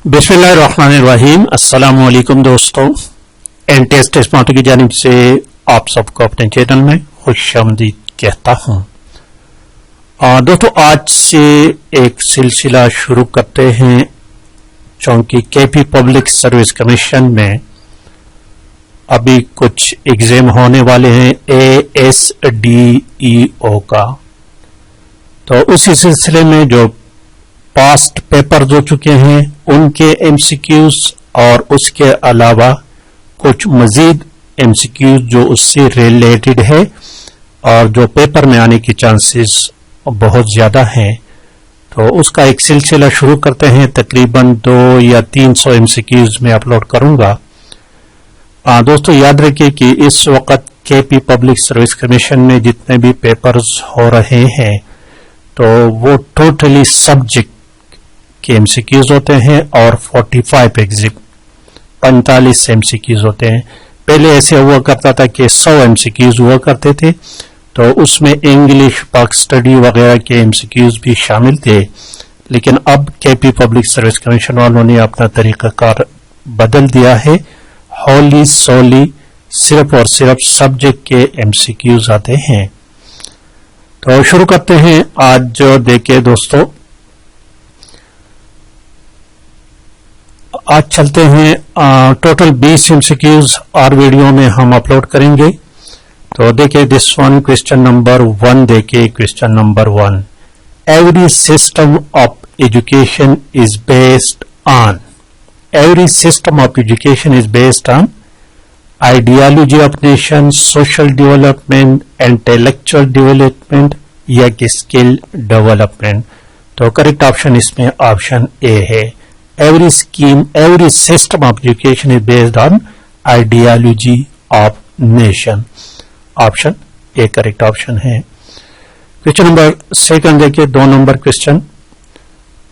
बिस्मिल्लाहिर्रहमानिर्रहीम। अस्सलामु अलैकुम दोस्तों, एनटीएस टेस्ट मास्टर की जानिब से आप सबको अपने चैनल में खुशामदीद कहता हूं। दोस्तों, आज से एक सिलसिला शुरू करते हैं, चूंकि केपी पब्लिक सर्विस कमीशन में अभी कुछ एग्जाम होने वाले हैं ASDEO का। तो उसी सिलसिले में जो पास्ट पेपर हो चुके हैं उनके MCQs और उसके अलावा कुछ मजीद MCQs जो उससे रिलेटेड है और जो पेपर में आने की चांसेस बहुत ज्यादा हैं, तो उसका एक सिलसिला शुरू करते हैं। तकरीबन 200 या 300 MCQs में अपलोड करूंगा। दोस्तों, याद रखिए कि इस वक्त केपी पब्लिक सर्विस कमीशन में जितने भी पेपर्स हो रहे हैं तो वो टोटली सब्जेक्ट के MCQs होते हैं और 45 एग्जिट 45 MCQs होते हैं। पहले ऐसे हुआ करता था कि 100 MCQs हुआ करते थे, तो उसमें इंग्लिश पक स्टडी वगैरह के MCQs भी शामिल थे। लेकिन अब केपी पब्लिक सर्विस कमीशन वालों ने अपना तरीकाकार बदल दिया है। होली सोली सिर्फ और सिर्फ सब्जेक्ट के MCQs आते हैं। तो शुरू करते हैं। आज जो देखिए दोस्तों, आज चलते हैं टोटल 20 MCQs और वीडियो में हम अपलोड करेंगे। तो देखिए दिस वन, क्वेश्चन नंबर 1 देखिए। Question number 1, every system of education is based on, every system of education is based on ideology of nation, social development, intellectual development या कि skill development. तो correct option इसमें option A है। Every scheme, every system of education is based on ideology of nation. Option A correct option है। Question number 2 देखिए, 2 number question,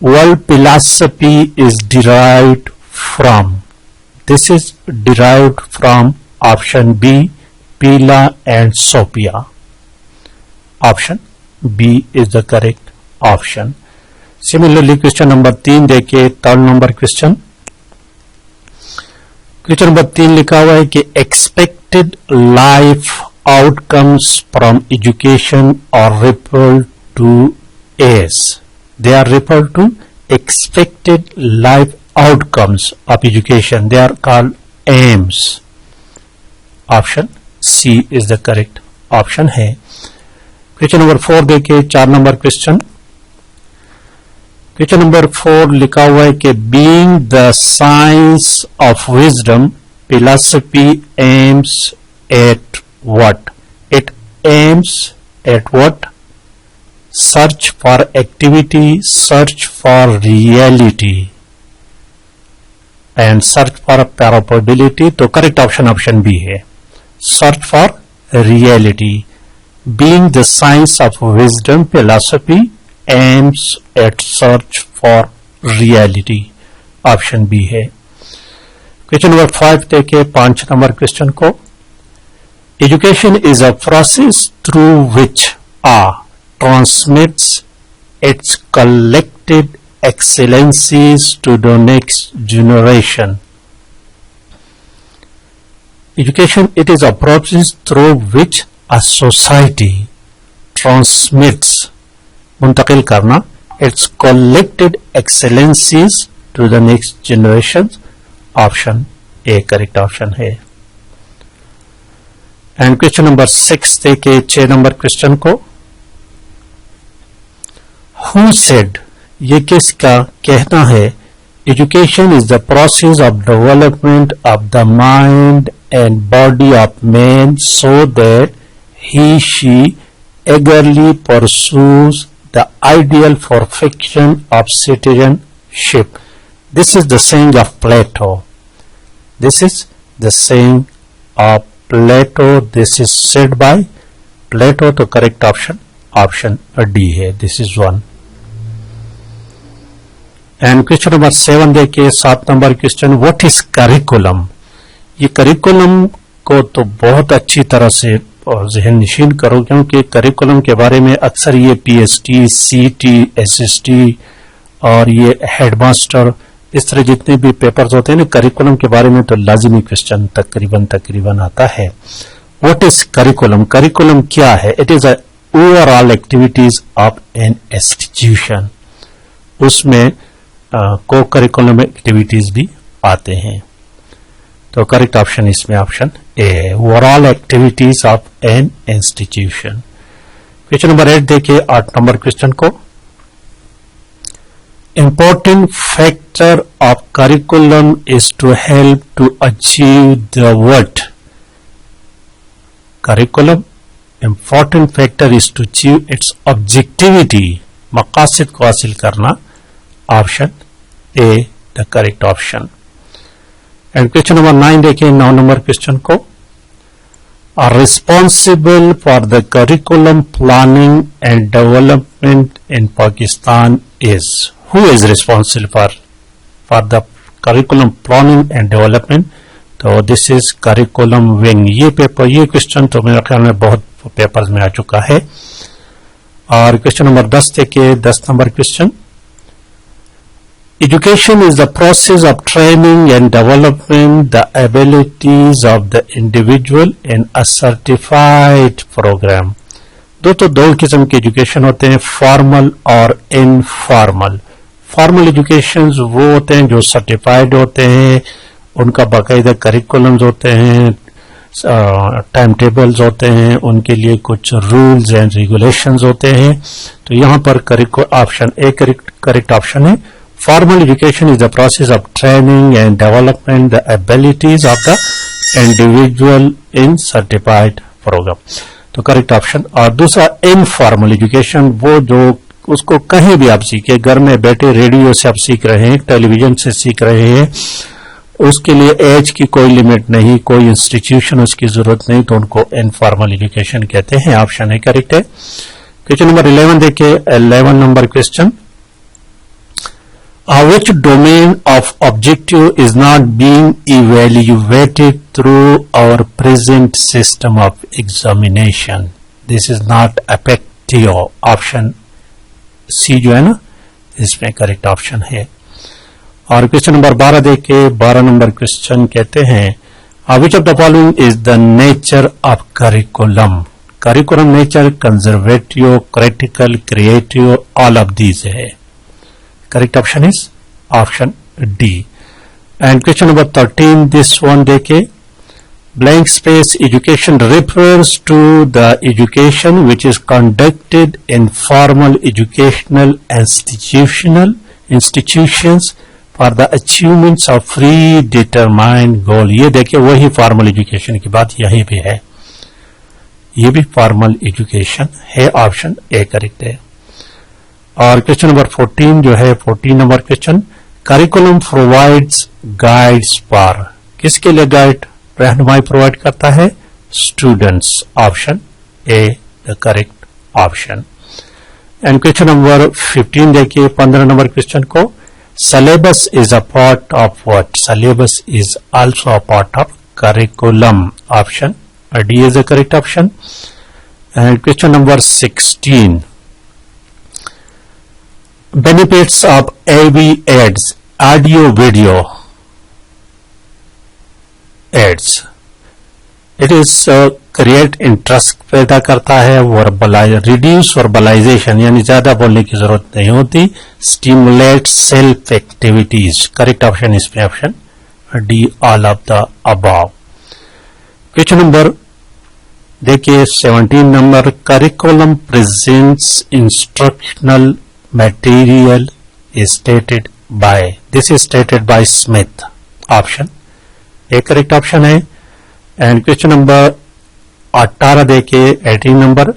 world philosophy is derived from, this is derived from option B पीला and Sophia. Option B is the correct option. Similarly question number 3 देखिए, 3rd number question. Question number 3 लिखा हुआ है कि expected life outcomes from education are referred to as, they are referred to expected life outcomes of education, they are called aims. Option C is the correct option है। Question number 4 देखिए, 4 number question. Question number 4 लिखा हुआ है कि being the science of wisdom, philosophy aims at what, it aims at what, search for activity, search for reality and search for probability. तो correct option option B है, search for reality. Being the science of wisdom, philosophy aims at search for reality। Option B है। Question number 5 देखिए, 5 number question को, education is a process through which transmits its collected excellencies to the next generation. Education it is a process through which a society transmits, मुंतकिल करना, its collected excellencies to the next generation. Option A correct option है। And question number 6 देखिए, 6 number question को, who said, ये किसका कहना है, education is the process of development of the mind and body of man so that he she eagerly pursues the ideal perfection of citizenship. This is the saying of Plato. This is the saying of Plato. This is said by Plato. तो correct option option D है। This is 1. And question number 7 देखिए, 7 number question, what is curriculum? ये curriculum को तो बहुत अच्छी तरह से और जहन नशीन करो, क्योंकि करिकुलम के बारे में अक्सर ये PST, CT, SST और ये हेडमास्टर इस तरह जितने भी पेपर्स होते हैं ना करिकुलम के बारे में तो लाजिमी क्वेश्चन तकरीबन आता है। What is curriculum? करिकुलम क्या है? It is overall activities of an institution. उसमें को करिकुलम एक्टिविटीज भी आते हैं। तो करेक्ट ऑप्शन इसमें ऑप्शन ए है, overall activities of an institution. Question number 8 देखिए 8 नंबर क्वेश्चन को। Important factor of curriculum is to help to achieve the what? Curriculum important factor is to achieve its objectivity. मकासद को हासिल करना। Option A the correct option. And question number 9 देखिए 9 number question को। Are responsible for the curriculum planning and development in Pakistan is? Who is responsible for the curriculum planning and development? तो this is curriculum wing. ये question तो मेरे ख्याल में बहुत papers में आ चुका है। और क्वेश्चन नंबर 10 देखिए 10 number question. Education is the process of training and developing the abilities of the individual in a certified program. दो किस्म के एजुकेशन होते हैं, फॉर्मल और इनफॉर्मल। फॉर्मल एजुकेशन वो होते हैं जो सर्टिफाइड होते हैं, उनका बाकायदा करिकुलम्स होते हैं, टाइम टेबल्स होते हैं, उनके लिए कुछ रूल्स एंड रेगुलेशंस होते हैं। तो यहाँ पर ऑप्शन ए करेक्ट ऑप्शन है। Formal education is the process of training and development the abilities of the individual in certified program. तो करेक्ट ऑप्शन। और दूसरा इनफॉर्मल एजुकेशन, वो जो उसको कहीं भी आप सीखे, घर में बैठे रेडियो से आप सीख रहे हैं, टेलीविजन से सीख रहे हैं, उसके लिए एज की कोई लिमिट नहीं, कोई इंस्टीट्यूशन उसकी जरूरत नहीं, तो उनको इनफॉर्मल एजुकेशन कहते हैं। ऑप्शन ए करेक्ट है। क्वेश्चन नंबर 11 देखिए 11 number question. Which domain of objective is not being evaluated through our present system of examination? This is not effective. Option C जो है ना, इसमें करेक्ट ऑप्शन है। और क्वेश्चन नंबर 12 देखिए 12 number question कहते हैं which of the following is the nature of curriculum? Curriculum nature conservative, critical, creative, all of these है। Correct option is option D. And question number 13, this one देखिए, blank space education refers to the education which is conducted in formal educational institutions for the achievements of predetermined goal. ये देखिए वही formal education की बात यहीं पे है, ये भी formal education है। ऑप्शन ए करेक्ट है। और क्वेश्चन नंबर 14 जो है 14 number question, curriculum provides guides for, किसके लिए गाइड रहनुमाई प्रोवाइड करता है? Students. Option A the correct option. And question number 15 देखिए 15 नंबर क्वेश्चन को, syllabus is a part of what? Syllabus is also a part of curriculum. Option D is the correct option. And question number 16, benefits of AV ads, audio video ads. It is create interest पैदा करता है, reduce verbalization यानी ज्यादा बोलने की जरूरत नहीं होती, stimulate self activities. Correct option इसमें option D all of the above. Question number देखिए 17 number, curriculum presents instructional material is stated by, this is stated by Smith. Option A correct option है। एंड क्वेश्चन नंबर 18 देखिए 18 number,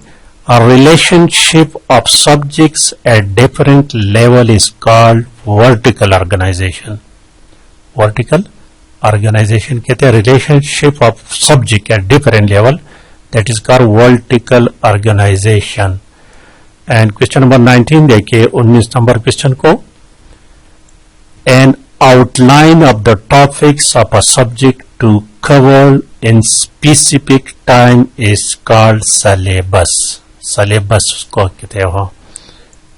a relationship of subjects at different level is called vertical organization. vertical organization कहते हैं relationship of subject at different level, that is called vertical organization. And question number 19 देखिए 19 number question को, an outline of the topics of a subject to cover in specific time is called syllabus. Syllabus को कहते हो,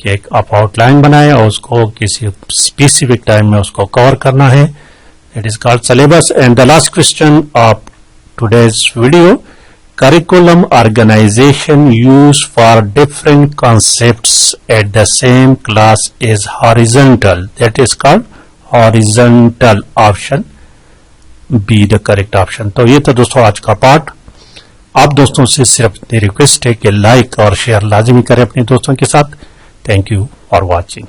कि एक आप outline बनाए और उसको किसी स्पेसिफिक टाइम में उसको कवर करना है. It is called syllabus. And the last question of today's video, curriculum organization used for different concepts at the same class is horizontal. That is called horizontal. Option B the correct option. तो ये तो दोस्तों आज का part. आप दोस्तों से सिर्फ इतनी रिक्वेस्ट है कि लाइक और शेयर लाजमी करें अपने दोस्तों के साथ. Thank you for watching.